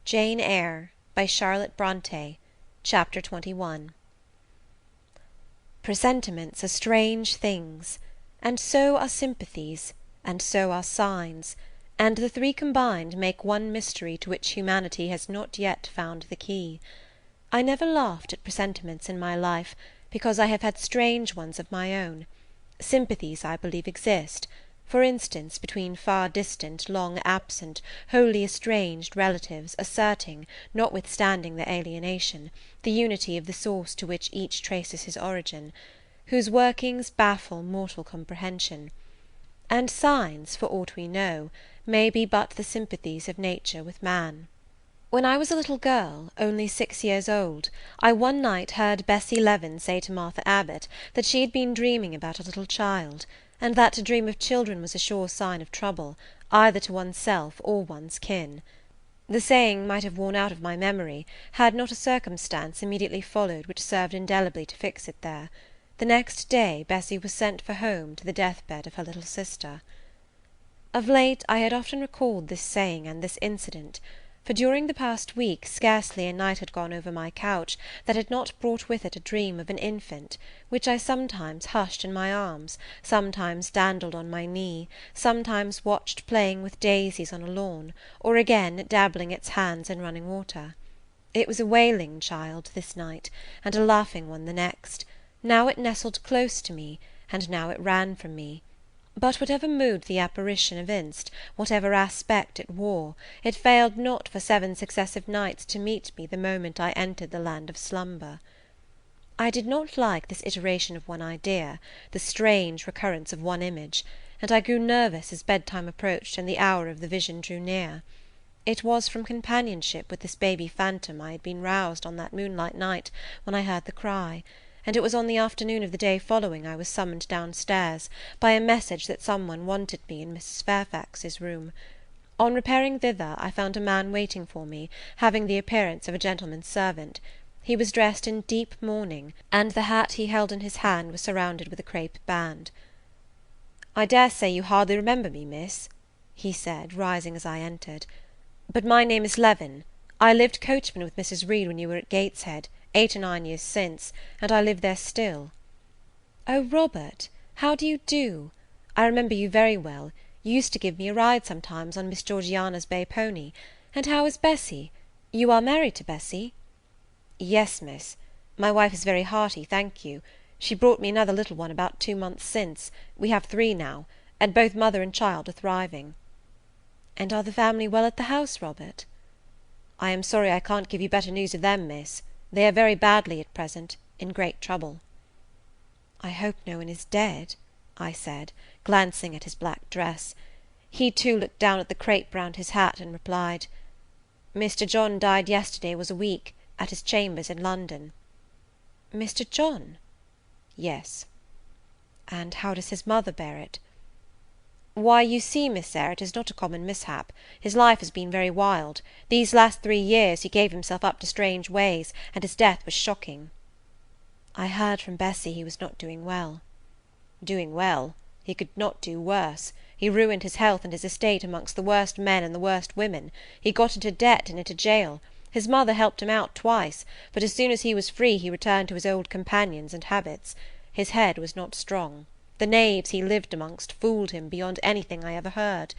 Jane Eyre by Charlotte Brontë. Chapter 21. Presentiments are strange things, and so are sympathies, and so are signs, and the three combined make one mystery to which humanity has not yet found the key. I never laughed at presentiments in my life, because I have had strange ones of my own. Sympathies, I believe, exist, for instance, between far distant, long absent, wholly estranged relatives, asserting, notwithstanding their alienation, the unity of the source to which each traces his origin, whose workings baffle mortal comprehension; and signs, for aught we know, may be but the sympathies of nature with man. When I was a little girl, only 6 years old, I one night heard Bessie Leaven say to Martha Abbott that she had been dreaming about a little child, and that to dream of children was a sure sign of trouble, either to one's self or one's kin. The saying might have worn out of my memory, had not a circumstance immediately followed which served indelibly to fix it there. The next day Bessie was sent for home to the death-bed of her little sister. Of late I had often recalled this saying and this incident, for during the past week scarcely a night had gone over my couch that had not brought with it a dream of an infant, which I sometimes hushed in my arms, sometimes dandled on my knee, sometimes watched playing with daisies on a lawn, or again dabbling its hands in running water. It was a wailing child this night, and a laughing one the next; now it nestled close to me, and now it ran from me. But whatever mood the apparition evinced, whatever aspect it wore, it failed not for 7 successive nights to meet me the moment I entered the land of slumber. I did not like this iteration of one idea, the strange recurrence of one image, and I grew nervous as bedtime approached and the hour of the vision drew near. It was from companionship with this baby phantom I had been roused on that moonlight night when I heard the cry, and it was on the afternoon of the day following I was summoned downstairs by a message that some one wanted me in Mrs. Fairfax's room. On repairing thither I found a man waiting for me, having the appearance of a gentleman's servant. He was dressed in deep mourning, and the hat he held in his hand was surrounded with a crape band. "I dare say you hardly remember me, miss," he said, rising as I entered, "but my name is Leaven. I lived coachman with Mrs. Reed when you were at Gateshead, 8 or 9 years since, and I live there still." "Oh, Robert, how do you do? I remember you very well. You used to give me a ride sometimes on Miss Georgiana's bay pony. And how is Bessie? You are married to Bessie?" "Yes, miss. My wife is very hearty, thank you. She brought me another little one about 2 months since. We have 3 now, and both mother and child are thriving." "And are the family well at the house, Robert?" "I am sorry I can't give you better news of them, miss. They are very badly at present, in great trouble." "I hope no one is dead," I said, glancing at his black dress. He too looked down at the crape round his hat, and replied, "Mr. John died yesterday was a week, at his chambers in London." "Mr. John?" "Yes." "And how does his mother bear it?" "Why, you see, Miss Eyre, it is not a common mishap. His life has been very wild. These last 3 years he gave himself up to strange ways, and his death was shocking." "I heard from Bessie he was not doing well." "Doing well? He could not do worse. He ruined his health and his estate amongst the worst men and the worst women. He got into debt and into jail. His mother helped him out twice, but as soon as he was free he returned to his old companions and habits. His head was not strong. The knaves he lived amongst fooled him beyond anything I ever heard.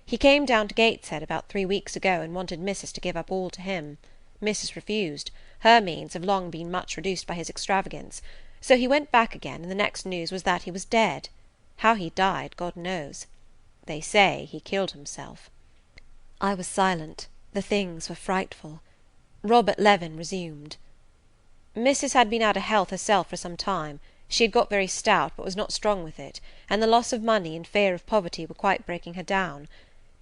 He came down to Gateshead about 3 weeks ago, and wanted Mrs. to give up all to him. Mrs. refused. Her means have long been much reduced by his extravagance. So he went back again, and the next news was that he was dead. How he died, God knows. They say he killed himself." I was silent. The things were frightful. Robert Leaven resumed. "Mrs. had been out of health herself for some time. She had got very stout, but was not strong with it, and the loss of money and fear of poverty were quite breaking her down.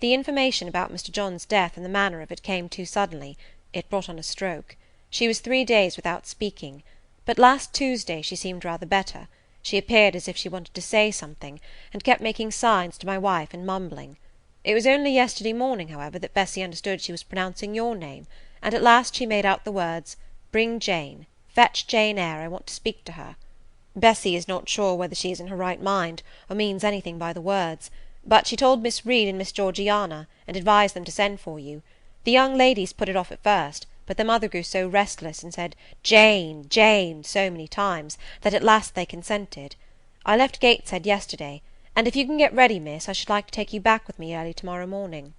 The information about Mr. John's death and the manner of it came too suddenly. It brought on a stroke. She was 3 days without speaking, but last Tuesday she seemed rather better. She appeared as if she wanted to say something, and kept making signs to my wife and mumbling. It was only yesterday morning, however, that Bessie understood she was pronouncing your name, and at last she made out the words, 'Bring Jane. Fetch Jane Eyre. I want to speak to her.' Bessie is not sure whether she is in her right mind, or means anything by the words, but she told Miss Reed and Miss Georgiana, and advised them to send for you. The young ladies put it off at first, but the mother grew so restless, and said "Jane, Jane," so many times, that at last they consented. I left Gateshead yesterday, and if you can get ready, miss, I should like to take you back with me early to-morrow morning.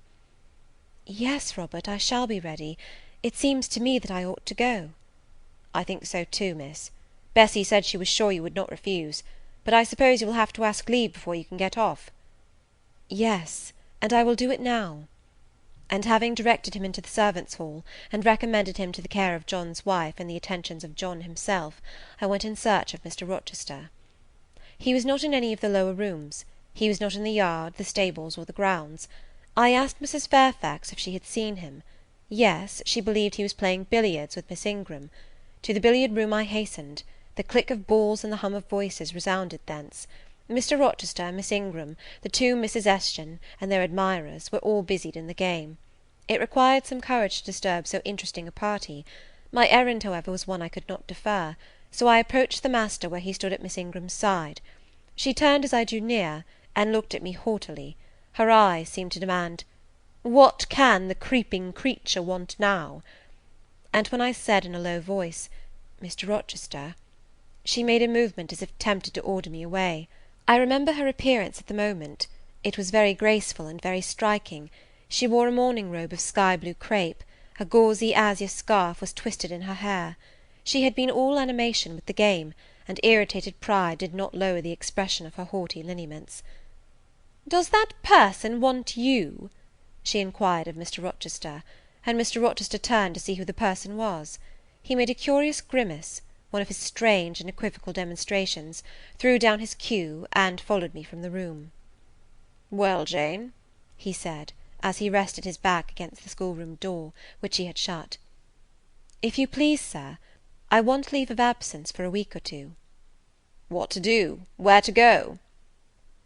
Yes, Robert, I shall be ready. It seems to me that I ought to go. I think so too, miss. Bessie said she was sure you would not refuse, but I suppose you will have to ask leave before you can get off. Yes, and I will do it now. And having directed him into the servants' hall, and recommended him to the care of John's wife and the attentions of John himself, I went in search of Mr. Rochester. He was not in any of the lower rooms. He was not in the yard, the stables, or the grounds. I asked Mrs. Fairfax if she had seen him. Yes, she believed he was playing billiards with Miss Ingram. To the billiard-room I hastened. The click of balls and the hum of voices resounded thence. Mr. Rochester, Miss Ingram, the two Misses Eshton, and their admirers, were all busied in the game. It required some courage to disturb so interesting a party. My errand, however, was one I could not defer, so I approached the master where he stood at Miss Ingram's side. She turned as I drew near, and looked at me haughtily. Her eyes seemed to demand, "What can the creeping creature want now?" And when I said in a low voice, "Mr. Rochester," she made a movement as if tempted to order me away. I remember her appearance at the moment. It was very graceful and very striking. She wore a morning robe of sky-blue crape. A gauzy azure scarf was twisted in her hair. She had been all animation with the game, and irritated pride did not lower the expression of her haughty lineaments. "Does that person want you?" she inquired of Mr. Rochester, and Mr. Rochester turned to see who the person was. He made a curious grimace, one of his strange and equivocal demonstrations, threw down his cue, and followed me from the room. "Well, Jane," he said, as he rested his back against the schoolroom door, which he had shut. "If you please, sir, I want leave of absence for a week or two." "What to do? Where to go?"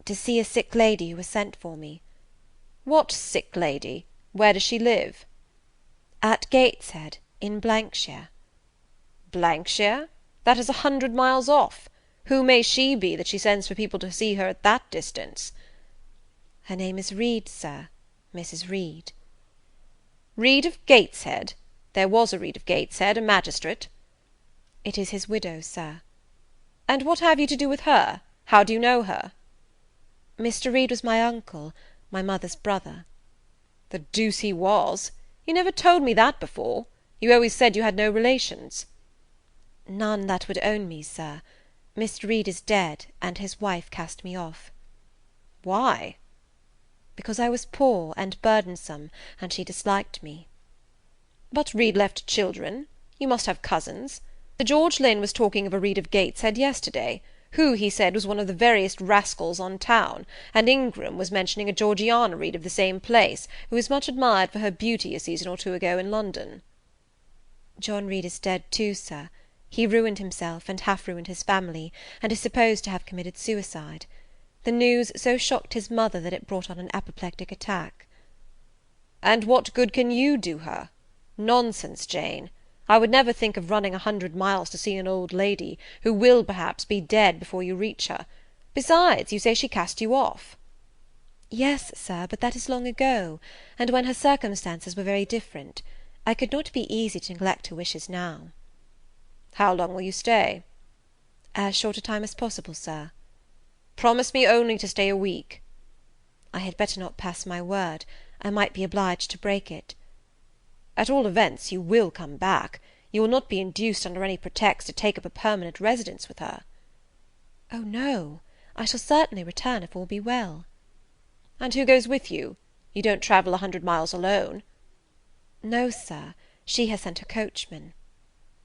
"To see a sick lady who has sent for me." "What sick lady? Where does she live?" "At Gateshead, in Blankshire." "Blankshire? That is 100 miles off. Who may she be, that she sends for people to see her at that distance?" "Her name is Reed, sir, Mrs. Reed." "Reed of Gateshead? There was a Reed of Gateshead, a magistrate." "It is his widow, sir." "And what have you to do with her? How do you know her?" "Mr. Reed was my uncle, my mother's brother." "The deuce he was! You never told me that before. You always said you had no relations." "None that would own me, sir. Mr. Reed is dead, and his wife cast me off." "Why?" "Because I was poor and burdensome, and she disliked me." "But Reed left children. You must have cousins. The George Lynn was talking of a Reed of Gateshead yesterday, who, he said, was one of the veriest rascals on town, and Ingram was mentioning a Georgiana Reed of the same place, who was much admired for her beauty a season or two ago in London." "John Reed is dead too, sir. He ruined himself, and half ruined his family, and is supposed to have committed suicide. The news so shocked his mother that it brought on an apoplectic attack." "And what good can you do her? Nonsense, Jane. I would never think of running 100 miles to see an old lady, who will, perhaps, be dead before you reach her. Besides, you say she cast you off." "Yes, sir, but that is long ago, and when her circumstances were very different. I could not be easy to neglect her wishes now." "How long will you stay?" "As short a time as possible, sir." "Promise me only to stay a week." "I had better not pass my word. I might be obliged to break it." "At all events, you will come back. You will not be induced under any pretext to take up a permanent residence with her." "Oh, no, I shall certainly return if all be well." "And who goes with you? You don't travel 100 miles alone?" "No, sir, she has sent her coachman."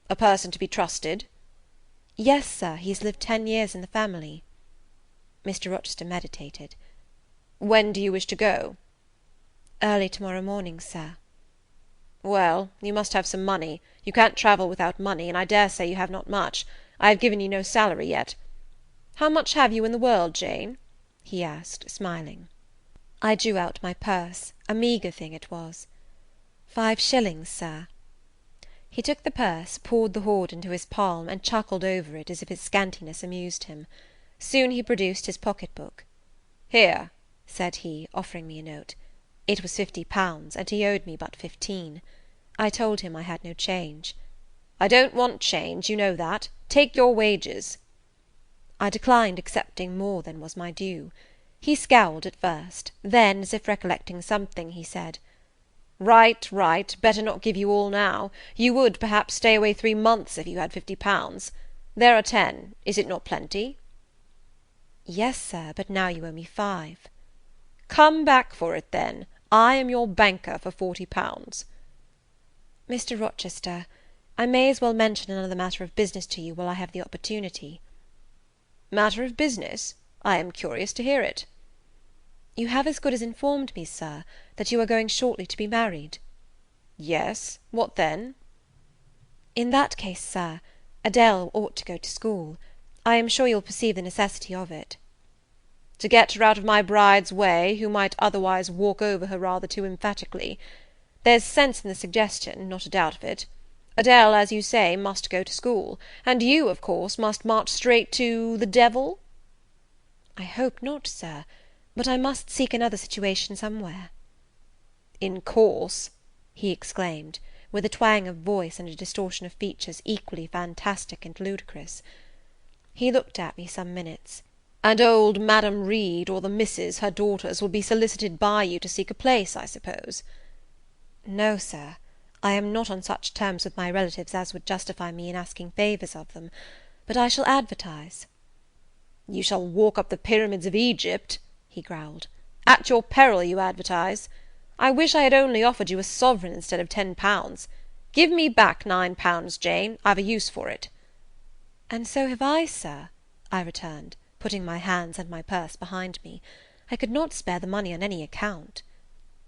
"A person to be trusted?" "Yes, sir, he has lived 10 years in the family." Mr. Rochester meditated. "When do you wish to go?" "Early to-morrow morning, sir." "Well, you must have some money. You can't travel without money, and I dare say you have not much. I have given you no salary yet. How much have you in the world, Jane?" he asked, smiling. I drew out my purse. A meagre thing it was. 5 shillings, sir." He took the purse, poured the hoard into his palm, and chuckled over it as if its scantiness amused him. Soon he produced his pocket-book. "Here," said he, offering me a note. It was £50, and he owed me but 15. I told him I had no change. "I don't want change, you know that. Take your wages." I declined accepting more than was my due. He scowled at first; then, as if recollecting something, he said, "Right, right, better not give you all now. You would, perhaps, stay away 3 months if you had £50. There are 10. Is it not plenty?" "Yes, sir, but now you owe me 5. "Come back for it, then. I am your banker for £40. "Mr. Rochester, I may as well mention another matter of business to you while I have the opportunity." "Matter of business? I am curious to hear it." "You have as good as informed me, sir, that you are going shortly to be married." "Yes, what then?" "In that case, sir, Adele ought to go to school. I am sure you'll perceive the necessity of it." "To get her out of my bride's way, who might otherwise walk over her rather too emphatically. There's sense in the suggestion, not a doubt of it. Adele, as you say, must go to school, and you, of course, must march straight to the devil?" "I hope not, sir, but I must seek another situation somewhere." "In course," he exclaimed, with a twang of voice and a distortion of features equally fantastic and ludicrous. He looked at me some minutes. "And old Madam Reed, or the Misses, her daughters, will be solicited by you to seek a place, I suppose?" "No, sir, I am not on such terms with my relatives as would justify me in asking favours of them, but I shall advertise." "You shall walk up the pyramids of Egypt," he growled. "At your peril you advertise. I wish I had only offered you a sovereign instead of £10. Give me back £9, Jane. I've a use for it." "And so have I, sir," I returned, putting my hands and my purse behind me. I could not spare the money on any account.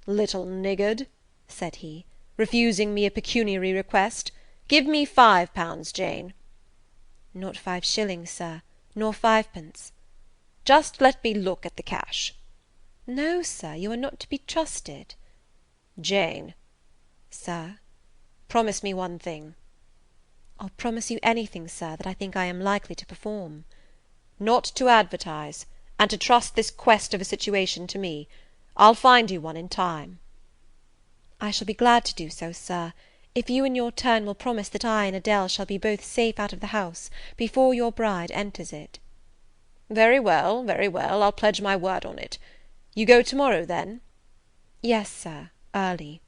"Little niggard," said he, "refusing me a pecuniary request. Give me £5, Jane." "Not 5 shillings, sir, nor 5 pence." "Just let me look at the cash." "No, sir, you are not to be trusted." "Jane." "Sir?" "Promise me one thing." "I'll promise you anything, sir, that I think I am likely to perform." "Not to advertise, and to trust this quest of a situation to me. I'll find you one in time." "I shall be glad to do so, sir, if you in your turn will promise that I and Adele shall be both safe out of the house before your bride enters it." Very well, I'll pledge my word on it. You go to-morrow, then?" "Yes, sir, early."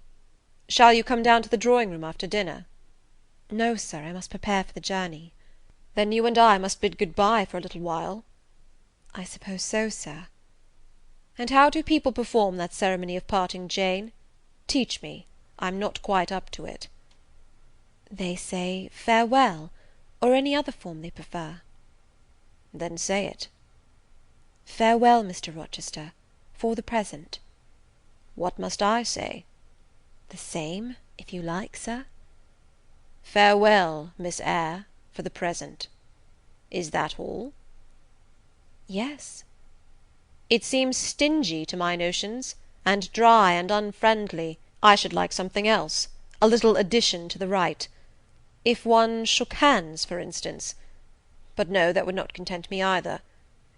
"Shall you come down to the drawing-room after dinner?" "No, sir, I must prepare for the journey." "Then you and I must bid good-bye for a little while." "I suppose so, sir." "And how do people perform that ceremony of parting, Jane? Teach me. I'm not quite up to it." "They say farewell, or any other form they prefer." "Then say it." "Farewell, Mr. Rochester, for the present." "What must I say?" "The same, if you like, sir." "Farewell, Miss Eyre, for the present. Is that all?" "Yes." "It seems stingy to my notions, and dry and unfriendly. I should like something else, a little addition to the rite. If one shook hands, for instance. But no, that would not content me either.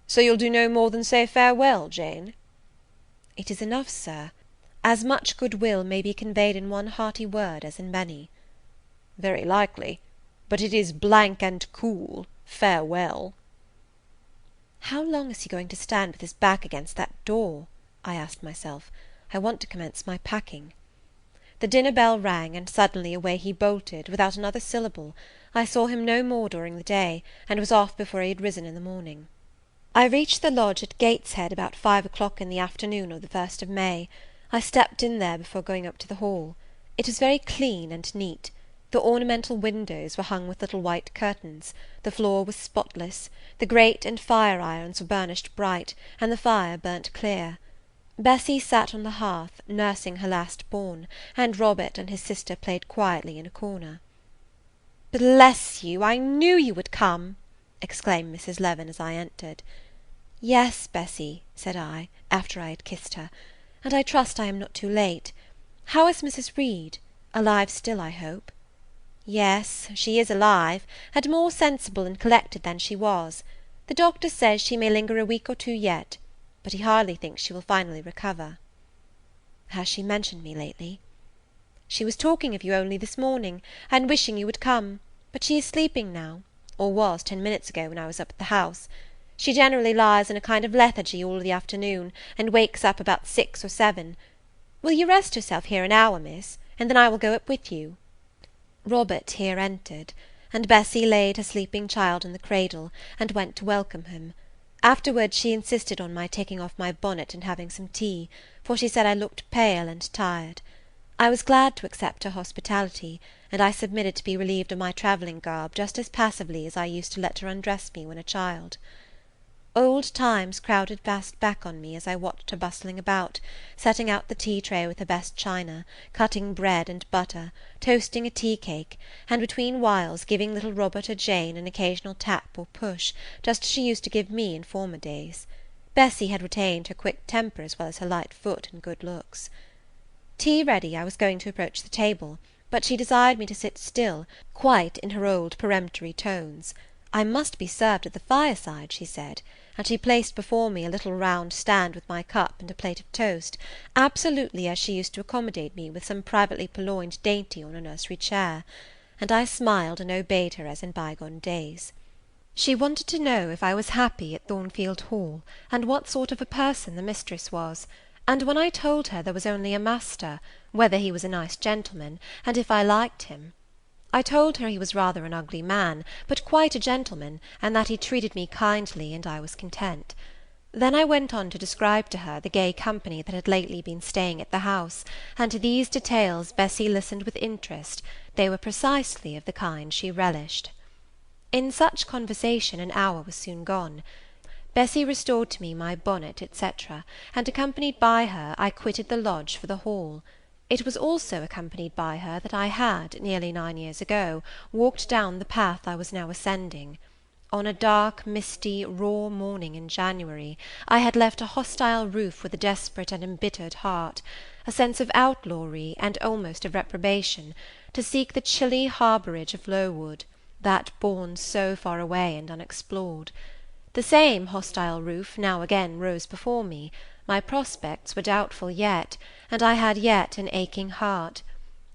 So you'll do no more than say farewell, Jane?" "It is enough, sir. As much goodwill may be conveyed in one hearty word as in many." "Very likely, but it is blank and cool, farewell." "How long is he going to stand with his back against that door?" I asked myself. "I want to commence my packing." The dinner bell rang, and suddenly away he bolted, without another syllable. I saw him no more during the day, and was off before he had risen in the morning. I reached the lodge at Gateshead about 5 o'clock in the afternoon of the 1st of May. I stepped in there before going up to the hall. It was very clean and neat. The ornamental windows were hung with little white curtains, the floor was spotless, the grate and fire-irons were burnished bright, and the fire burnt clear. Bessie sat on the hearth, nursing her last-born, and Robert and his sister played quietly in a corner. "Bless you, I knew you would come!" exclaimed Mrs. Leaven as I entered. "Yes, Bessie," said I, after I had kissed her, "and I trust I am not too late. How is Mrs. Reed? Alive still, I hope?" "Yes, she is alive, and more sensible and collected than she was. The doctor says she may linger a week or two yet, but he hardly thinks she will finally recover." "Has she mentioned me lately?" "She was talking of you only this morning, and wishing you would come; but she is sleeping now, or was 10 minutes ago when I was up at the house. She generally lies in a kind of lethargy all the afternoon, and wakes up about 6 or 7. Will you rest yourself here an hour, miss, and then I will go up with you?" Robert here entered, and Bessie laid her sleeping child in the cradle, and went to welcome him. Afterwards she insisted on my taking off my bonnet and having some tea, for she said I looked pale and tired. I was glad to accept her hospitality, and I submitted to be relieved of my travelling garb just as passively as I used to let her undress me when a child. Old times crowded fast back on me as I watched her bustling about, setting out the tea tray with her best china, cutting bread and butter, toasting a tea cake, and between whiles giving little Robert or Jane an occasional tap or push, just as she used to give me in former days. Bessie had retained her quick temper as well as her light foot and good looks. Tea ready, I was going to approach the table, but she desired me to sit still, quite in her old peremptory tones. I must be served at the fireside, she said, and she placed before me a little round stand with my cup and a plate of toast, absolutely as she used to accommodate me with some privately purloined dainty on a nursery chair, and I smiled and obeyed her as in bygone days. She wanted to know if I was happy at Thornfield Hall, and what sort of a person the mistress was, and when I told her there was only a master, whether he was a nice gentleman, and if I liked him. I told her he was rather an ugly man, but quite a gentleman, and that he treated me kindly, and I was content. Then I went on to describe to her the gay company that had lately been staying at the house, and to these details Bessie listened with interest. They were precisely of the kind she relished. In such conversation an hour was soon gone. Bessie restored to me my bonnet, etc., and accompanied by her I quitted the lodge for the hall. It was also accompanied by her that I had, nearly 9 years ago, walked down the path I was now ascending. On a dark, misty, raw morning in January, I had left a hostile roof with a desperate and embittered heart, a sense of outlawry and almost of reprobation, to seek the chilly harbourage of Lowood, that bourne so far away and unexplored. The same hostile roof now again rose before me. My prospects were doubtful yet, and I had yet an aching heart.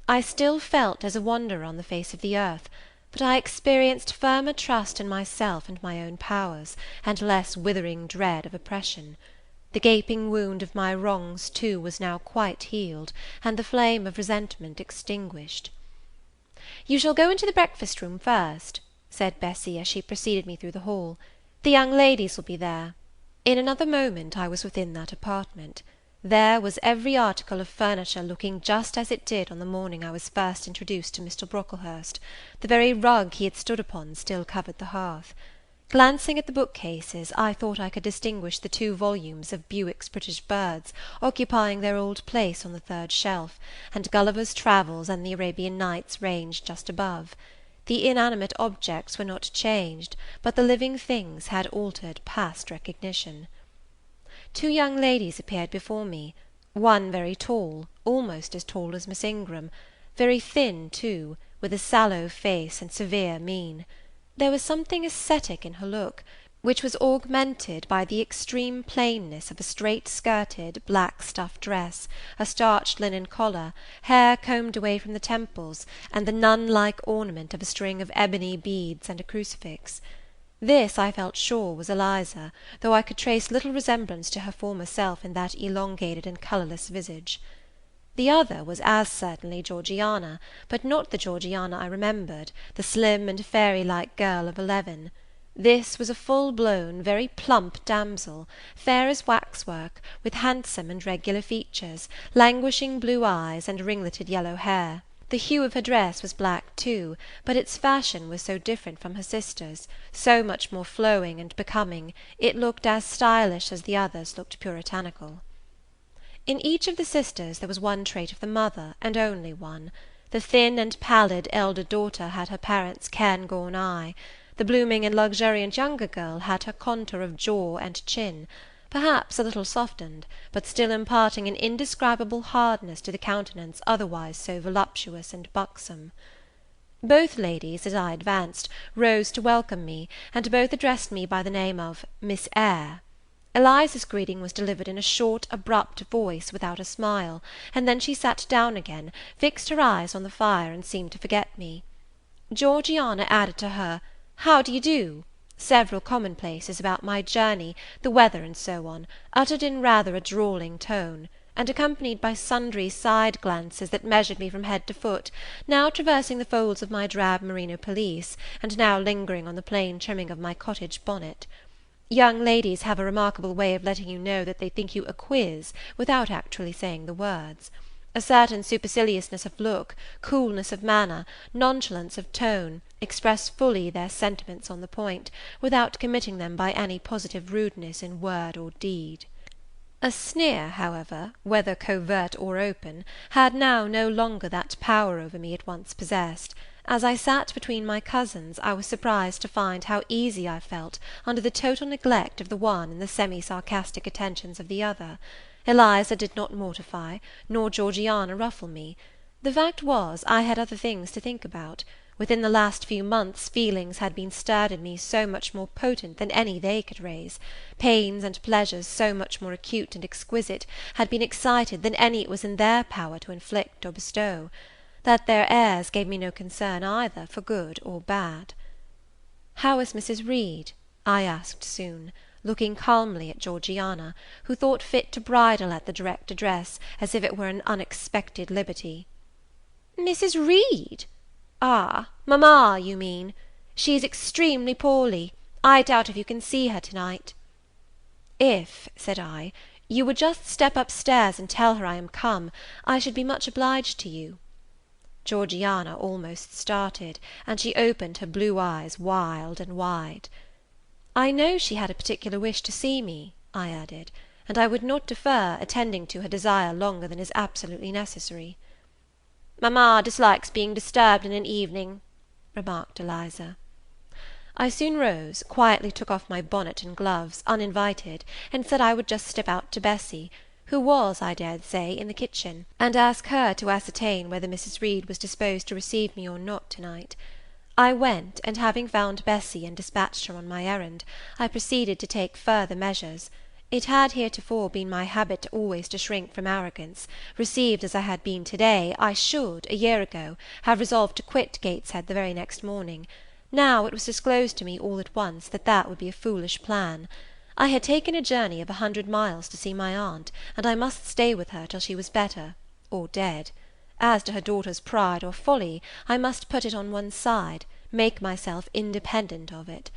I still felt as a wanderer on the face of the earth, but I experienced firmer trust in myself and my own powers, and less withering dread of oppression. The gaping wound of my wrongs, too, was now quite healed, and the flame of resentment extinguished. "You shall go into the breakfast-room first," said Bessie, as she preceded me through the hall. "The young ladies will be there." In another moment I was within that apartment. There was every article of furniture looking just as it did on the morning I was first introduced to Mr. Brocklehurst. The very rug he had stood upon still covered the hearth. Glancing at the bookcases, I thought I could distinguish the 2 volumes of Bewick's British Birds occupying their old place on the 3rd shelf, and Gulliver's Travels and the Arabian Nights ranged just above. The inanimate objects were not changed, but the living things had altered past recognition. 2 young ladies appeared before me, one very tall, almost as tall as Miss Ingram, very thin too, with a sallow face and severe mien. There was something ascetic in her look, which was augmented by the extreme plainness of a straight-skirted, black stuff dress, a starched linen collar, hair combed away from the temples, and the nun-like ornament of a string of ebony beads and a crucifix. This, I felt sure, was Eliza, though I could trace little resemblance to her former self in that elongated and colourless visage. The other was as certainly Georgiana, but not the Georgiana I remembered, the slim and fairy-like girl of 11. This was a full-blown, very plump damsel, fair as waxwork, with handsome and regular features, languishing blue eyes, and ringleted yellow hair. The hue of her dress was black too, but its fashion was so different from her sister's, so much more flowing and becoming, it looked as stylish as the others looked puritanical. In each of the sisters there was one trait of the mother, and only one. The thin and pallid elder daughter had her parents' cairngorm eye. The blooming and luxuriant younger girl had her contour of jaw and chin, perhaps a little softened, but still imparting an indescribable hardness to the countenance otherwise so voluptuous and buxom. Both ladies, as I advanced, rose to welcome me, and both addressed me by the name of Miss Eyre. Eliza's greeting was delivered in a short, abrupt voice, without a smile, and then she sat down again, fixed her eyes on the fire, and seemed to forget me. Georgiana added to her "How do you do?" several commonplaces about my journey, the weather, and so on, uttered in rather a drawling tone, and accompanied by sundry side glances that measured me from head to foot, now traversing the folds of my drab merino pelisse, and now lingering on the plain trimming of my cottage bonnet. Young ladies have a remarkable way of letting you know that they think you a quiz, without actually saying the words. A certain superciliousness of look, coolness of manner, nonchalance of tone, express fully their sentiments on the point, without committing them by any positive rudeness in word or deed. A sneer, however, whether covert or open, had now no longer that power over me it once possessed. As I sat between my cousins, I was surprised to find how easy I felt under the total neglect of the one and the semi-sarcastic attentions of the other. Eliza did not mortify, nor Georgiana ruffle me. The fact was, I had other things to think about. Within the last few months feelings had been stirred in me so much more potent than any they could raise, pains and pleasures so much more acute and exquisite had been excited than any it was in their power to inflict or bestow, that their airs gave me no concern either for good or bad. "How is Mrs. Reed?" I asked soon, looking calmly at Georgiana, who thought fit to bridle at the direct address, as if it were an unexpected liberty. "Mrs. Reed? Ah, mamma, you mean. She is extremely poorly. I doubt if you can see her to-night." "If," said I, "you would just step up-stairs and tell her I am come, I should be much obliged to you." Georgiana almost started, and she opened her blue eyes wild and wide. "I know she had a particular wish to see me," I added, "and I would not defer attending to her desire longer than is absolutely necessary." "Mamma dislikes being disturbed in an evening," remarked Eliza. I soon rose, quietly took off my bonnet and gloves, uninvited, and said I would just step out to Bessie, who was, I dared say, in the kitchen, and ask her to ascertain whether Mrs. Reed was disposed to receive me or not to-night. I went, and having found Bessie and dispatched her on my errand, I proceeded to take further measures. It had heretofore been my habit always to shrink from arrogance. Received as I had been to-day, I should, a year ago, have resolved to quit Gateshead the very next morning. Now it was disclosed to me all at once that that would be a foolish plan. I had taken a journey of 100 miles to see my aunt, and I must stay with her till she was better, or dead. As to her daughter's pride or folly, I must put it on one side, make myself independent of it.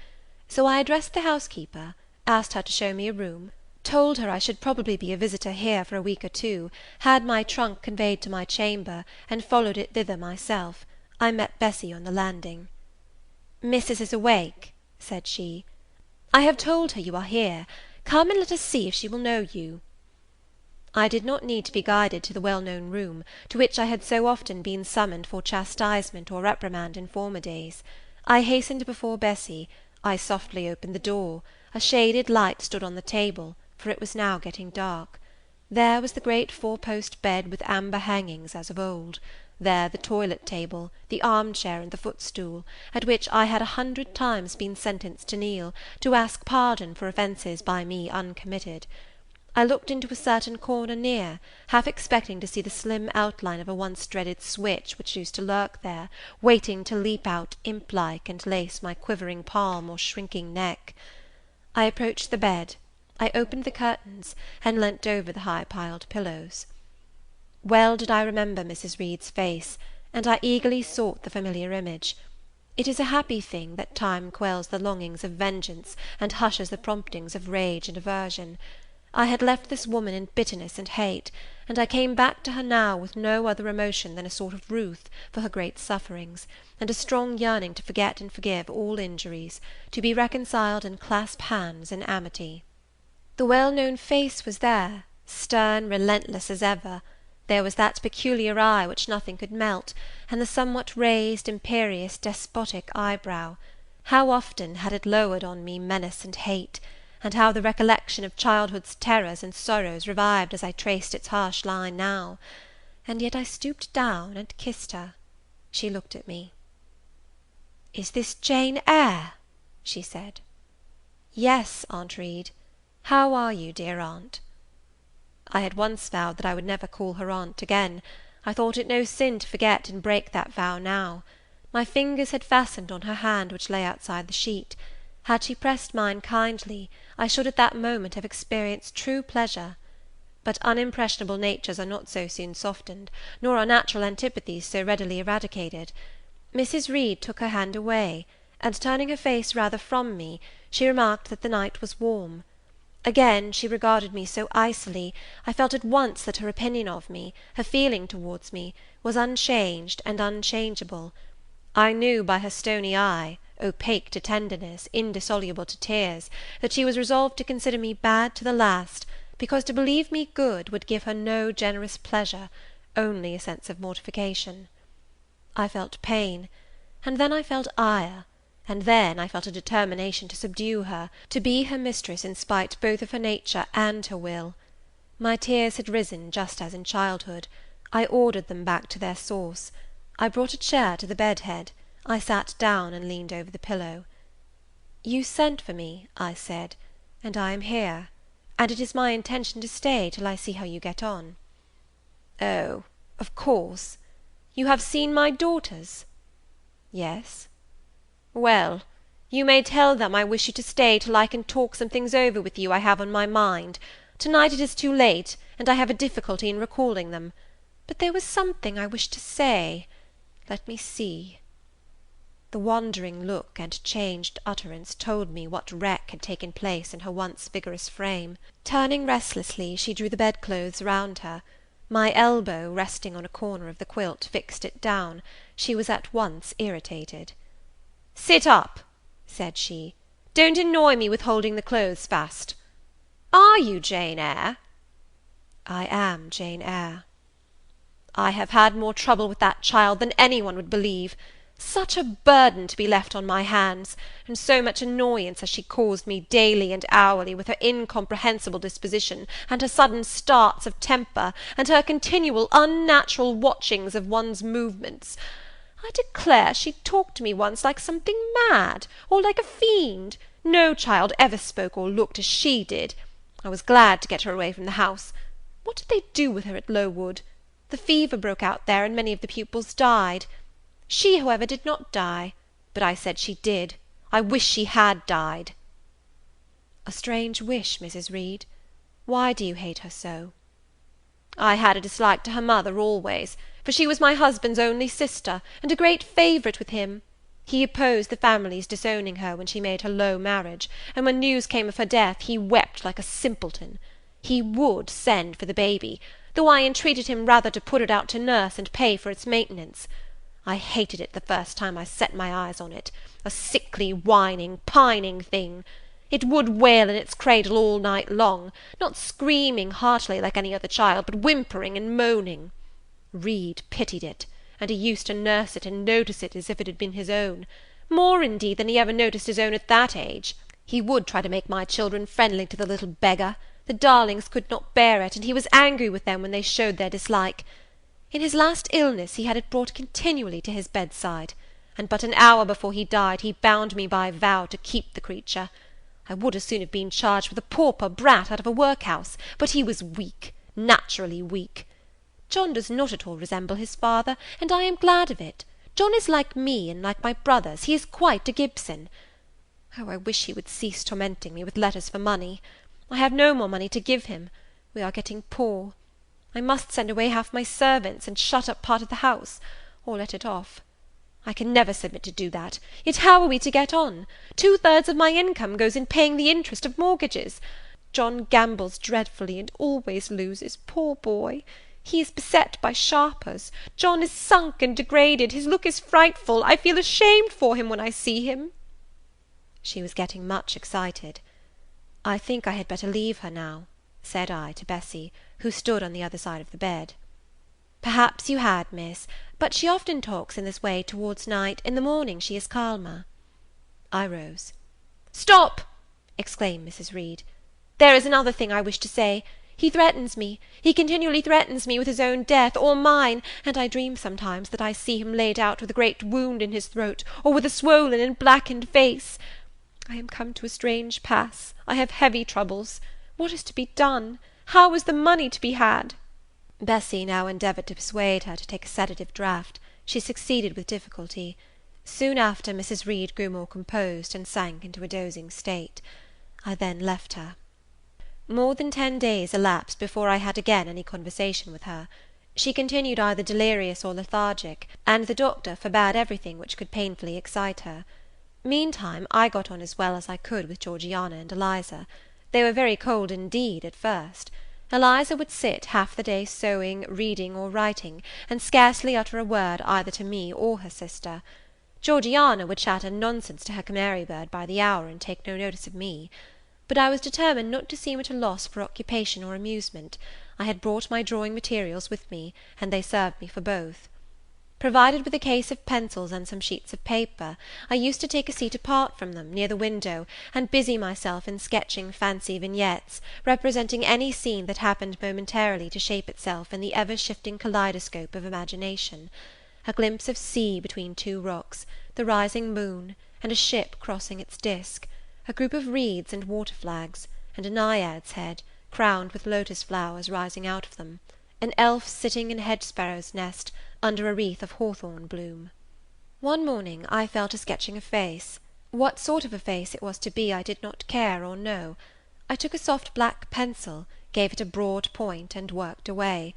So I addressed the housekeeper, asked her to show me a room, told her I should probably be a visitor here for a week or two, had my trunk conveyed to my chamber, and followed it thither myself. I met Bessie on the landing. "Missis is awake," said she. "I have told her you are here. Come and let us see if she will know you." I did not need to be guided to the well-known room, to which I had so often been summoned for chastisement or reprimand in former days. I hastened before Bessie. I softly opened the door. A shaded light stood on the table, for it was now getting dark. There was the great four-post bed with amber hangings as of old. There the toilet table, the arm-chair, and the footstool, at which I had 100 times been sentenced to kneel, to ask pardon for offences by me uncommitted. I looked into a certain corner near, half expecting to see the slim outline of a once-dreaded switch which used to lurk there, waiting to leap out imp-like and lace my quivering palm or shrinking neck. I approached the bed. I opened the curtains, and leant over the high-piled pillows. Well did I remember Mrs. Reed's face, and I eagerly sought the familiar image. It is a happy thing that time quells the longings of vengeance and hushes the promptings of rage and aversion. I had left this woman in bitterness and hate, and I came back to her now with no other emotion than a sort of ruth for her great sufferings, and a strong yearning to forget and forgive all injuries, to be reconciled and clasp hands in amity. The well-known face was there, stern, relentless as ever. There was that peculiar eye which nothing could melt, and the somewhat raised, imperious, despotic eyebrow. How often had it lowered on me menace and hate, and how the recollection of childhood's terrors and sorrows revived as I traced its harsh line now! And yet I stooped down and kissed her. She looked at me. "Is this Jane Eyre?" she said. "Yes, Aunt Reed. How are you, dear aunt?" I had once vowed that I would never call her aunt again. I thought it no sin to forget and break that vow now. My fingers had fastened on her hand which lay outside the sheet. Had she pressed mine kindly, I should at that moment have experienced true pleasure. But unimpressionable natures are not so soon softened, nor are natural antipathies so readily eradicated. Mrs. Reed took her hand away, and turning her face rather from me, she remarked that the night was warm. Again she regarded me so icily, I felt at once that her opinion of me, her feeling towards me, was unchanged and unchangeable. I knew by her stony eye, opaque to tenderness, indissoluble to tears, that she was resolved to consider me bad to the last, because to believe me good would give her no generous pleasure, only a sense of mortification. I felt pain, and then I felt ire, and then I felt a determination to subdue her, to be her mistress in spite both of her nature and her will. My tears had risen just as in childhood. I ordered them back to their source. I brought a chair to the bed-head. I sat down and leaned over the pillow. "You sent for me," I said, "and I am here, and it is my intention to stay till I see how you get on." "Oh, of course. You have seen my daughters?" "Yes." "Well, you may tell them I wish you to stay till I can talk some things over with you I have on my mind. To-night it is too late, and I have a difficulty in recalling them. But there was something I wished to say. Let me see." The wandering look and changed utterance told me what wreck had taken place in her once vigorous frame. Turning restlessly, she drew the bedclothes round her. My elbow, resting on a corner of the quilt, fixed it down. She was at once irritated. "Sit up," said she. "Don't annoy me with holding the clothes fast. Are you Jane Eyre?" "I am Jane Eyre." "I have had more trouble with that child than any one would believe. Such a burden to be left on my hands, and so much annoyance has she caused me daily and hourly with her incomprehensible disposition, and her sudden starts of temper, and her continual unnatural watchings of one's movements. I declare she talked to me once like something mad, or like a fiend. No child ever spoke or looked as she did. I was glad to get her away from the house. What did they do with her at Lowood? The fever broke out there, and many of the pupils died. She, however, did not die, but I said she did. I wish she had died." "A strange wish, Mrs. Reed. Why do you hate her so?" "I had a dislike to her mother always, for she was my husband's only sister, and a great favourite with him. He opposed the family's disowning her when she made her low marriage, and when news came of her death, he wept like a simpleton. He would send for the baby, though I entreated him rather to put it out to nurse and pay for its maintenance. I hated it the first time I set my eyes on it, a sickly, whining, pining thing. It would wail in its cradle all night long, not screaming heartily like any other child, but whimpering and moaning. Reed pitied it, and he used to nurse it and notice it as if it had been his own, more, indeed, than he ever noticed his own at that age. He would try to make my children friendly to the little beggar. The darlings could not bear it, and he was angry with them when they showed their dislike. In his last illness he had it brought continually to his bedside, and but an hour before he died he bound me by vow to keep the creature. I would as soon have been charged with a pauper brat out of a workhouse, but he was weak, naturally weak. John does not at all resemble his father, and I am glad of it. John is like me, and like my brothers, he is quite a Gibson. Oh, I wish he would cease tormenting me with letters for money. I have no more money to give him. We are getting poor. I must send away half my servants, and shut up part of the house, or let it off. I can never submit to do that. Yet how are we to get on? 2/3 of my income goes in paying the interest of mortgages. John gambles dreadfully, and always loses, poor boy. He is beset by sharpers. John is sunk and degraded. His look is frightful. I feel ashamed for him when I see him." She was getting much excited. "I think I had better leave her now," said I to Bessie, who stood on the other side of the bed. "Perhaps you had, miss, but she often talks in this way towards night. In the morning she is calmer." I rose. "Stop!" exclaimed Mrs. Reed. "There is another thing I wish to say. He threatens me. He continually threatens me with his own death, or mine, and I dream sometimes that I see him laid out with a great wound in his throat, or with a swollen and blackened face. I am come to a strange pass. I have heavy troubles. What is to be done? How is the money to be had?" Bessy now endeavoured to persuade her to take a sedative draught. She succeeded with difficulty. Soon after, Mrs. Reed grew more composed, and sank into a dozing state. I then left her. More than 10 days elapsed before I had again any conversation with her. She continued either delirious or lethargic, and the doctor forbade everything which could painfully excite her. Meantime, I got on as well as I could with Georgiana and Eliza. They were very cold indeed at first. Eliza would sit half the day sewing, reading, or writing, and scarcely utter a word either to me or her sister. Georgiana would chatter nonsense to her canary bird by the hour, and take no notice of me. But I was determined not to seem at a loss for occupation or amusement. I had brought my drawing materials with me, and they served me for both. Provided with a case of pencils and some sheets of paper, I used to take a seat apart from them, near the window, and busy myself in sketching fancy vignettes, representing any scene that happened momentarily to shape itself in the ever-shifting kaleidoscope of imagination. A glimpse of sea between 2 rocks, the rising moon, and a ship crossing its disk, a group of reeds and water flags, and a naiad's head, crowned with lotus flowers rising out of them, an elf sitting in a hedge-sparrow's nest, under a wreath of hawthorn bloom. One morning I fell to sketching a face. What sort of a face it was to be I did not care or know. I took a soft black pencil, gave it a broad point, and worked away.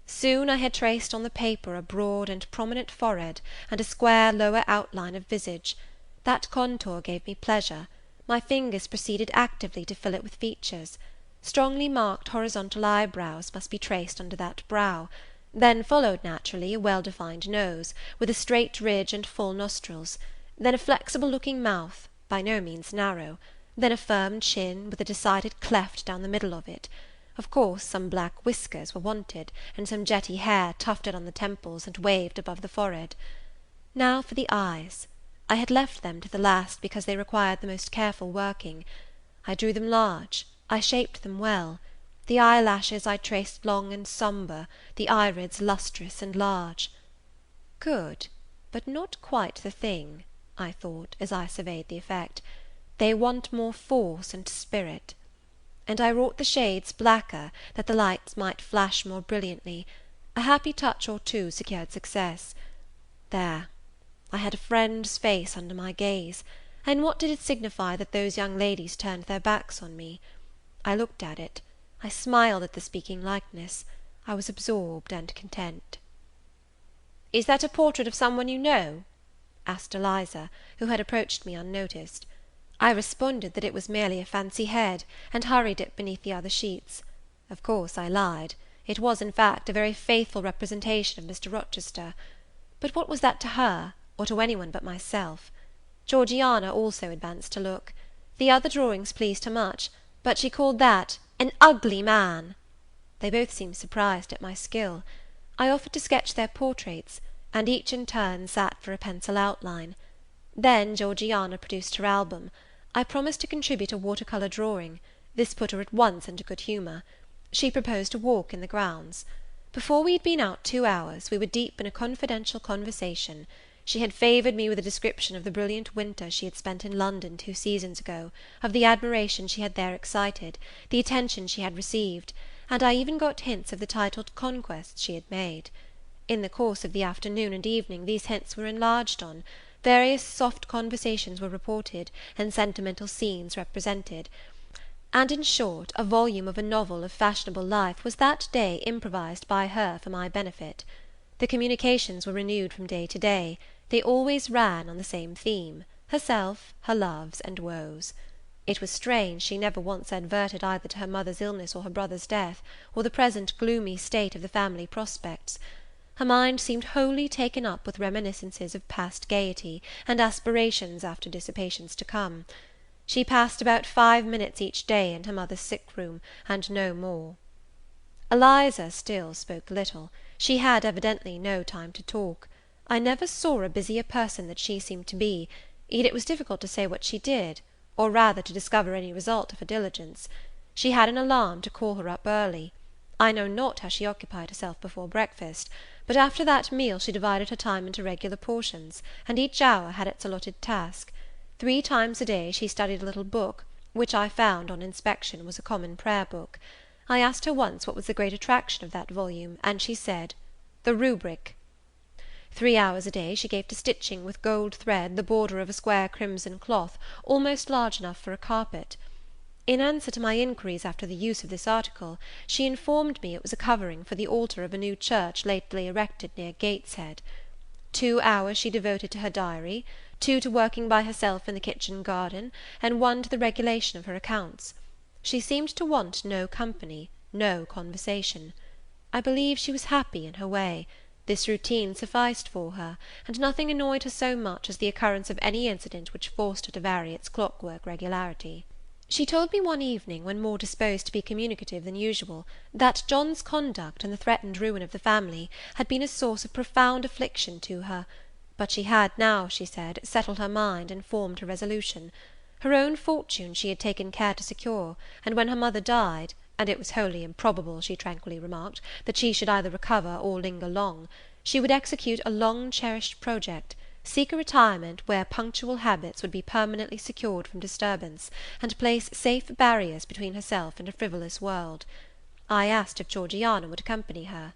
Soon I had traced on the paper a broad and prominent forehead, and a square lower outline of visage. That contour gave me pleasure. My fingers proceeded actively to fill it with features. Strongly marked horizontal eyebrows must be traced under that brow. Then followed naturally a well-defined nose, with a straight ridge and full nostrils; then a flexible-looking mouth, by no means narrow; then a firm chin, with a decided cleft down the middle of it. Of course some black whiskers were wanted, and some jetty hair tufted on the temples and waved above the forehead. Now for the eyes. I had left them to the last because they required the most careful working. I drew them large, I shaped them well. The eyelashes I traced long and sombre, the irids lustrous and large. Good, but not quite the thing, I thought, as I surveyed the effect. They want more force and spirit. And I wrought the shades blacker, that the lights might flash more brilliantly. A happy touch or two secured success. There, I had a friend's face under my gaze, and what did it signify that those young ladies turned their backs on me? I looked at it. I smiled at the speaking likeness. I was absorbed and content. "Is that a portrait of some one you know?" asked Eliza, who had approached me unnoticed. I responded that it was merely a fancy head, and hurried it beneath the other sheets. Of course I lied. It was, in fact, a very faithful representation of Mr. Rochester. But what was that to her, or to any one but myself? Georgiana also advanced to look. The other drawings pleased her much, but she called that "an ugly man." They both seemed surprised at my skill. I offered to sketch their portraits, and each in turn sat for a pencil outline. Then Georgiana produced her album. I promised to contribute a water-colour drawing. This put her at once into good humour. She proposed a walk in the grounds. Before we had been out 2 hours, we were deep in a confidential conversation. She had favoured me with a description of the brilliant winter she had spent in London 2 seasons ago, of the admiration she had there excited, the attention she had received, and I even got hints of the titled conquests she had made. In the course of the afternoon and evening these hints were enlarged on. Various soft conversations were reported, and sentimental scenes represented, and, in short, a volume of a novel of fashionable life was that day improvised by her for my benefit. The communications were renewed from day to day. They always ran on the same theme, herself, her loves, and woes. It was strange she never once adverted either to her mother's illness or her brother's death, or the present gloomy state of the family prospects. Her mind seemed wholly taken up with reminiscences of past gaiety, and aspirations after dissipations to come. She passed about 5 minutes each day in her mother's sick-room, and no more. Eliza still spoke little. She had evidently no time to talk. I never saw a busier person than she seemed to be, yet it was difficult to say what she did, or rather to discover any result of her diligence. She had an alarm to call her up early. I know not how she occupied herself before breakfast, but after that meal she divided her time into regular portions, and each hour had its allotted task. 3 times a day she studied a little book, which I found on inspection was a common prayer book. I asked her once what was the great attraction of that volume, and she said, "The rubric." 3 hours a day she gave to stitching with gold thread the border of a square crimson cloth, almost large enough for a carpet. In answer to my inquiries after the use of this article, she informed me it was a covering for the altar of a new church lately erected near Gateshead. 2 hours she devoted to her diary, 2 to working by herself in the kitchen garden, and 1 to the regulation of her accounts. She seemed to want no company, no conversation. I believe she was happy in her way. This routine sufficed for her, and nothing annoyed her so much as the occurrence of any incident which forced her to vary its clockwork regularity. She told me one evening, when more disposed to be communicative than usual, that John's conduct and the threatened ruin of the family had been a source of profound affliction to her; but she had now, she said, settled her mind and formed her resolution. Her own fortune she had taken care to secure, and when her mother died, and it was wholly improbable, she tranquilly remarked, that she should either recover or linger long, she would execute a long-cherished project, seek a retirement where punctual habits would be permanently secured from disturbance, and place safe barriers between herself and a frivolous world. I asked if Georgiana would accompany her.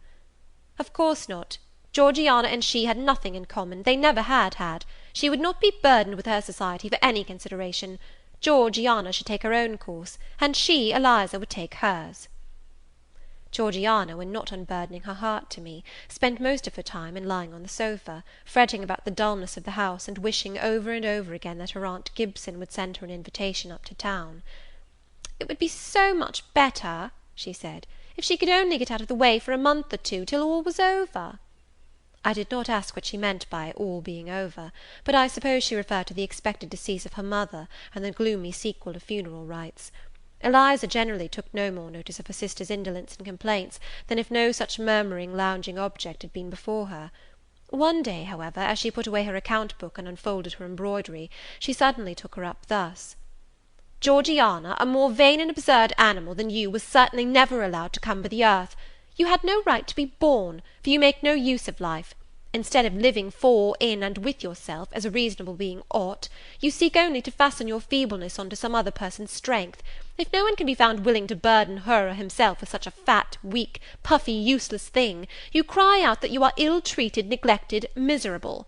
"Of course not. Georgiana and she had nothing in common, they never had had. She would not be burdened with her society for any consideration. Georgiana should take her own course, and she, Eliza, would take hers." Georgiana, when not unburdening her heart to me, spent most of her time in lying on the sofa, fretting about the dullness of the house, and wishing over and over again that her aunt Gibson would send her an invitation up to town. "It would be so much better," she said, "if she could only get out of the way for a month or two, till all was over." I did not ask what she meant by all being over, but I suppose she referred to the expected decease of her mother, and the gloomy sequel of funeral rites. Eliza generally took no more notice of her sister's indolence and complaints than if no such murmuring, lounging object had been before her. One day, however, as she put away her account book and unfolded her embroidery, she suddenly took her up thus: "Georgiana, a more vain and absurd animal than you was certainly never allowed to cumber the earth. You had no right to be born, for you make no use of life. Instead of living for, in, and with yourself, as a reasonable being ought, you seek only to fasten your feebleness on to some other person's strength. If no one can be found willing to burden her or himself with such a fat, weak, puffy, useless thing, you cry out that you are ill-treated, neglected, miserable.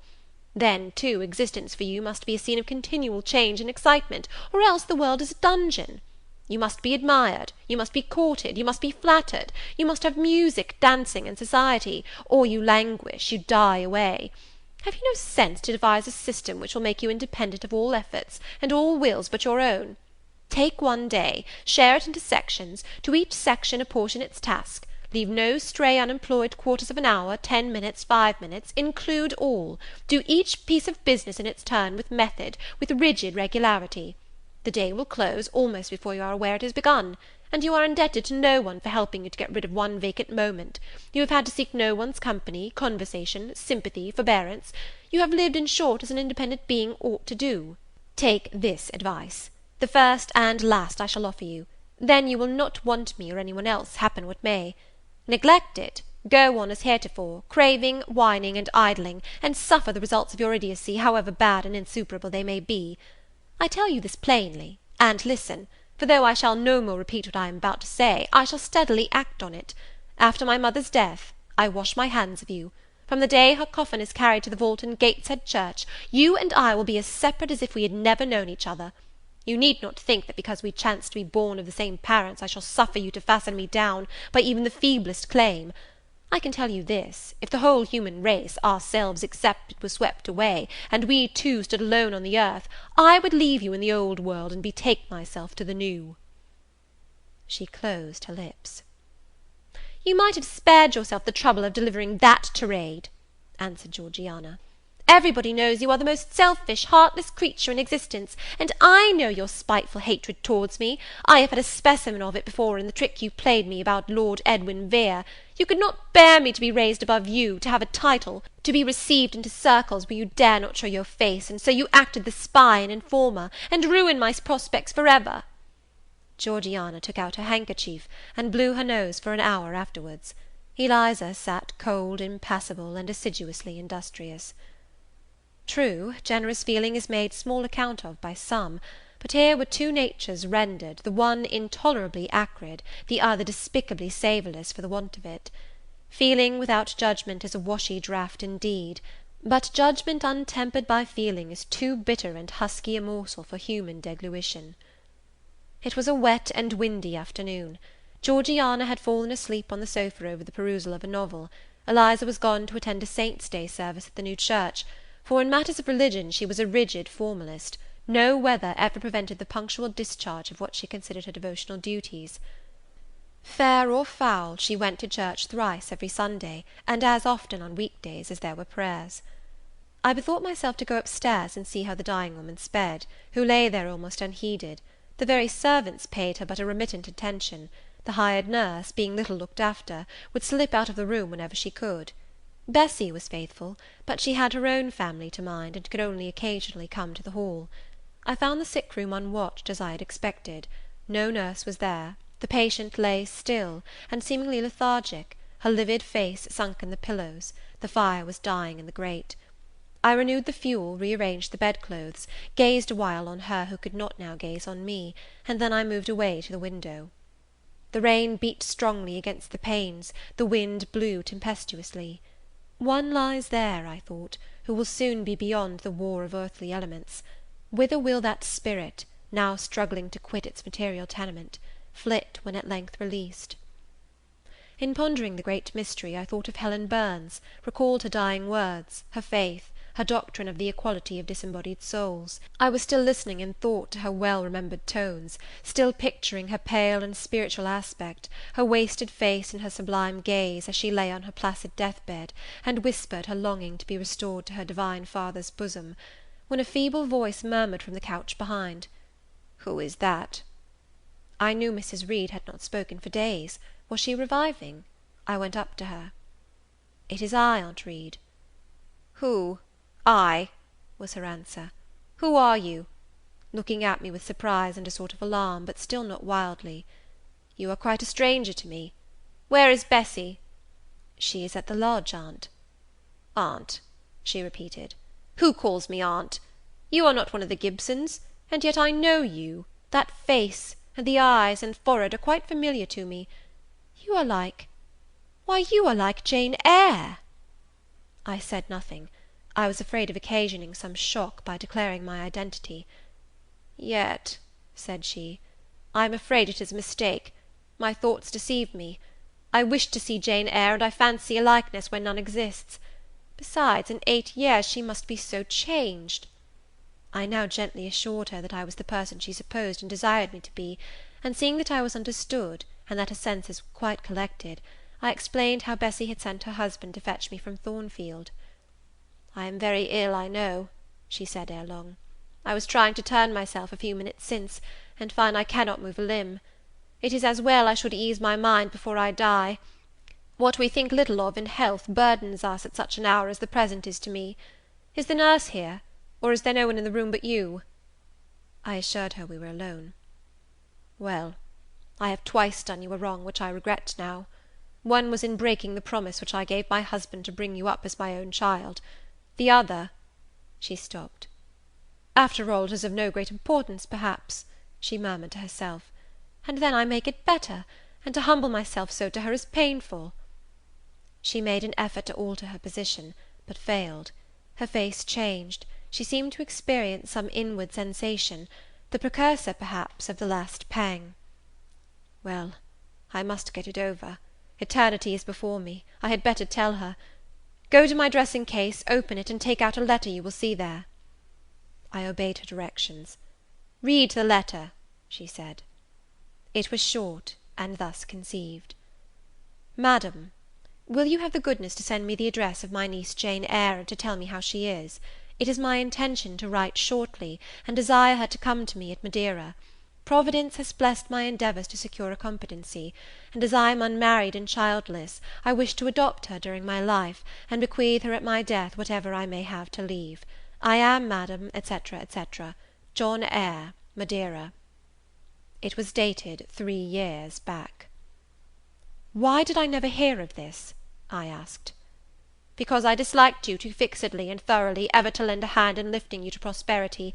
Then, too, existence for you must be a scene of continual change and excitement, or else the world is a dungeon. You must be admired, you must be courted, you must be flattered, you must have music, dancing, and society, or you languish, you die away. Have you no sense to devise a system which will make you independent of all efforts, and all wills but your own? Take one day, share it into sections, to each section apportion its task, leave no stray unemployed quarters of an hour, 10 minutes, 5 minutes, include all, do each piece of business in its turn with method, with rigid regularity. The day will close almost before you are aware it has begun, and you are indebted to no one for helping you to get rid of one vacant moment. You have had to seek no one's company, conversation, sympathy, forbearance. You have lived, in short, as an independent being ought to do. Take this advice, the first and last I shall offer you. Then you will not want me or any one else, happen what may. Neglect it, go on as heretofore, craving, whining, and idling, and suffer the results of your idiocy, however bad and insuperable they may be. I tell you this plainly, and listen, for though I shall no more repeat what I am about to say, I shall steadily act on it. After my mother's death, I wash my hands of you. From the day her coffin is carried to the vault in Gateshead Church, you and I will be as separate as if we had never known each other. You need not think that because we chance to be born of the same parents, I shall suffer you to fasten me down by even the feeblest claim. I can tell you this, if the whole human race, ourselves excepted, were swept away, and we two stood alone on the earth, I would leave you in the old world, and betake myself to the new." She closed her lips. "You might have spared yourself the trouble of delivering that tirade," answered Georgiana. "Everybody knows you are the most selfish, heartless creature in existence, and I know your spiteful hatred towards me. I have had a specimen of it before in the trick you played me about Lord Edwin Vere. You could not bear me to be raised above you, to have a title, to be received into circles where you dare not show your face, and so you acted the spy and informer, and ruined my prospects for ever." Georgiana took out her handkerchief, and blew her nose for an hour afterwards. Eliza sat cold, impassible, and assiduously industrious. True, generous feeling is made small account of by some, but here were two natures rendered, the one intolerably acrid, the other despicably savourless for the want of it. Feeling without judgment is a washy draught indeed, but judgment untempered by feeling is too bitter and husky a morsel for human deglution. It was a wet and windy afternoon. Georgiana had fallen asleep on the sofa over the perusal of a novel. Eliza was gone to attend a Saint's Day service at the new church, for in matters of religion she was a rigid formalist. No weather ever prevented the punctual discharge of what she considered her devotional duties. Fair or foul, she went to church thrice every Sunday, and as often on week-days as there were prayers. I bethought myself to go upstairs and see how the dying woman sped, who lay there almost unheeded. The very servants paid her but a remittent attention. The hired nurse, being little looked after, would slip out of the room whenever she could. Bessie was faithful, but she had her own family to mind, and could only occasionally come to the hall. I found the sick-room unwatched, as I had expected. No nurse was there. The patient lay still, and seemingly lethargic, her livid face sunk in the pillows. The fire was dying in the grate. I renewed the fuel, rearranged the bedclothes, gazed a while on her who could not now gaze on me, and then I moved away to the window. The rain beat strongly against the panes, the wind blew tempestuously. One lies there, I thought, who will soon be beyond the war of earthly elements. Whither will that spirit, now struggling to quit its material tenement, flit when at length released? In pondering the great mystery, I thought of Helen Burns, recalled her dying words, her faith, her doctrine of the equality of disembodied souls. I was still listening in thought to her well-remembered tones, still picturing her pale and spiritual aspect, her wasted face and her sublime gaze, as she lay on her placid death-bed, and whispered her longing to be restored to her divine Father's bosom, when a feeble voice murmured from the couch behind, "Who is that?" I knew Mrs. Reed had not spoken for days. Was she reviving? I went up to her. "It is I, Aunt Reed." "Who? I?" was her answer. "Who are you?" looking at me with surprise and a sort of alarm, but still not wildly. "You are quite a stranger to me. Where is Bessie?" "She is at the lodge, aunt." "Aunt," she repeated. "Who calls me aunt? You are not one of the Gibsons, and yet I know you. That face, and the eyes and forehead are quite familiar to me. You are like, why, you are like Jane Eyre." I said nothing. I was afraid of occasioning some shock by declaring my identity. "Yet," said she, "I am afraid it is a mistake. My thoughts deceive me. I wished to see Jane Eyre, and I fancy a likeness where none exists. Besides, in 8 years she must be so changed." I now gently assured her that I was the person she supposed and desired me to be, and seeing that I was understood, and that her senses were quite collected, I explained how Bessie had sent her husband to fetch me from Thornfield. "I am very ill, I know," she said ere long. "I was trying to turn myself a few minutes since, and find I cannot move a limb. It is as well I should ease my mind before I die. What we think little of in health burdens us at such an hour as the present is to me. Is the nurse here, or is there no one in the room but you?" I assured her we were alone. "Well, I have twice done you a wrong which I regret now. One was in breaking the promise which I gave my husband to bring you up as my own child. The other—" She stopped. "After all, it is of no great importance, perhaps," she murmured to herself. "And then I make it better, and to humble myself so to her is painful." She made an effort to alter her position, but failed. Her face changed. She seemed to experience some inward sensation, the precursor, perhaps, of the last pang. "Well, I must get it over. Eternity is before me. I had better tell her. Go to my dressing-case, open it, and take out a letter you will see there." I obeyed her directions. "Read the letter," she said. It was short, and thus conceived. "Madam, will you have the goodness to send me the address of my niece Jane Eyre, and to tell me how she is? It is my intention to write shortly, and desire her to come to me at Madeira. Providence has blessed my endeavours to secure a competency, and as I am unmarried and childless, I wish to adopt her during my life, and bequeath her at my death whatever I may have to leave. I am, Madam, etc., etc., John Eyre, Madeira." It was dated 3 years back. "Why did I never hear of this?" I asked. "Because I disliked you too fixedly and thoroughly ever to lend a hand in lifting you to prosperity.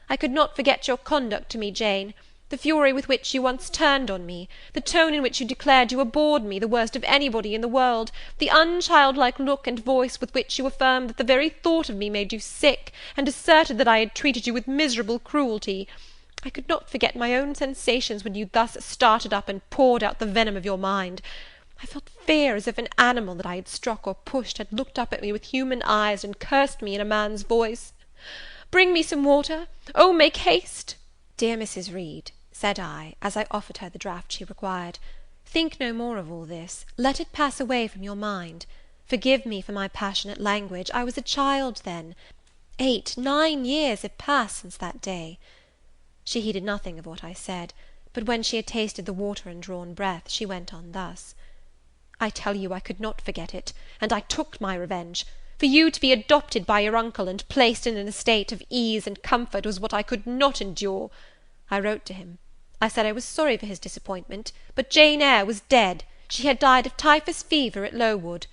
I could not forget your conduct to me, Jane, the fury with which you once turned on me, the tone in which you declared you abhorred me, the worst of anybody in the world, the unchildlike look and voice with which you affirmed that the very thought of me made you sick, and asserted that I had treated you with miserable cruelty. I could not forget my own sensations when you thus started up and poured out the venom of your mind. I felt fear as if an animal that I had struck or pushed had looked up at me with human eyes and cursed me in a man's voice. Bring me some water. Oh, make haste! Dear Mrs. Reed, said I, as I offered her the draught she required, think no more of all this. Let it pass away from your mind. Forgive me for my passionate language. I was a child then. 8, 9 years have passed since that day. She heeded nothing of what I said, but when she had tasted the water and drawn breath, she went on thus. I tell you I could not forget it, and I took my revenge. For you to be adopted by your uncle, and placed in an estate of ease and comfort, was what I could not endure. I wrote to him. I said I was sorry for his disappointment, but Jane Eyre was dead. She had died of typhus fever at Lowood.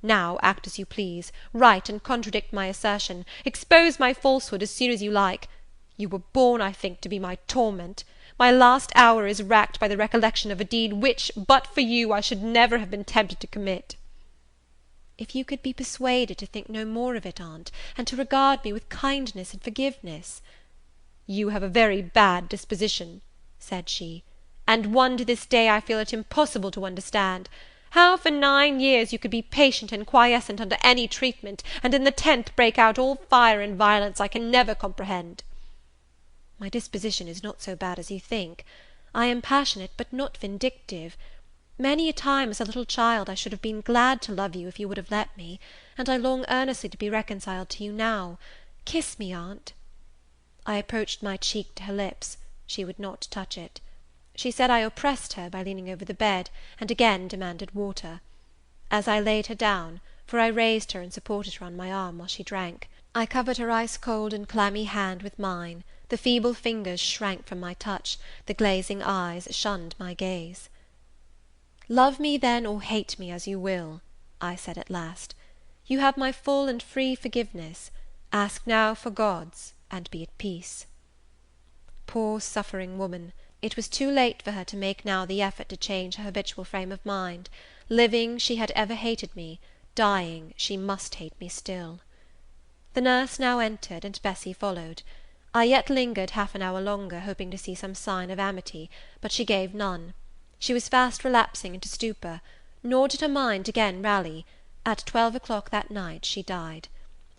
Now act as you please, write and contradict my assertion, expose my falsehood as soon as you like. You were born, I think, to be my torment. My last hour is racked by the recollection of a deed which, but for you, I should never have been tempted to commit. If you could be persuaded to think no more of it, aunt, and to regard me with kindness and forgiveness. You have a very bad disposition, said she, and one to this day I feel it impossible to understand. How for 9 years you could be patient and quiescent under any treatment, and in the 10th break out all fire and violence, I can never comprehend. My disposition is not so bad as you think. I am passionate, but not vindictive. Many a time as a little child I should have been glad to love you if you would have let me, and I long earnestly to be reconciled to you now. Kiss me, aunt. I approached my cheek to her lips. She would not touch it. She said I oppressed her by leaning over the bed, and again demanded water. As I laid her down, for I raised her and supported her on my arm while she drank, I covered her ice-cold and clammy hand with mine. The feeble fingers shrank from my touch, the glazing eyes shunned my gaze. Love me, then, or hate me as you will, I said at last. You have my full and free forgiveness. Ask now for God's, and be at peace. Poor suffering woman! It was too late for her to make now the effort to change her habitual frame of mind. Living, she had ever hated me; dying, she must hate me still. The nurse now entered, and Bessie followed. I yet lingered half an hour longer, hoping to see some sign of amity, but she gave none. She was fast relapsing into stupor, nor did her mind again rally. At 12 o'clock that night she died.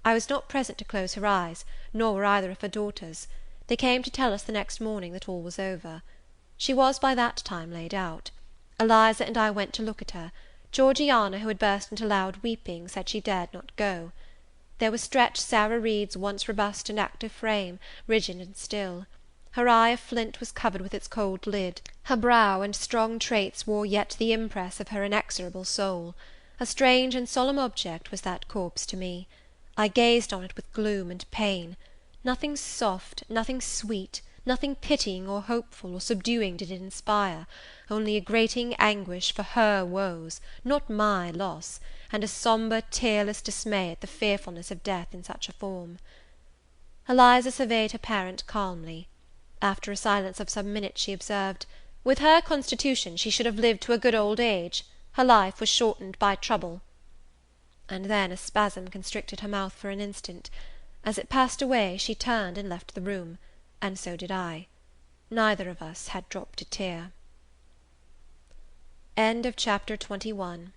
I was not present to close her eyes, nor were either of her daughters. They came to tell us the next morning that all was over. She was by that time laid out. Eliza and I went to look at her. Georgiana, who had burst into loud weeping, said she dared not go. There was stretched Sarah Reed's once robust and active frame, rigid and still. Her eye of flint was covered with its cold lid. Her brow and strong traits wore yet the impress of her inexorable soul. A strange and solemn object was that corpse to me. I gazed on it with gloom and pain. Nothing soft, nothing sweet, nothing pitying or hopeful or subduing did it inspire, only a grating anguish for her woes, not my loss, and a sombre, tearless dismay at the fearfulness of death in such a form. Eliza surveyed her parent calmly. After a silence of some minutes, she observed, with her constitution she should have lived to a good old age. Her life was shortened by trouble. And then a spasm constricted her mouth for an instant. As it passed away, she turned and left the room, and so did I. Neither of us had dropped a tear. End of Chapter 21.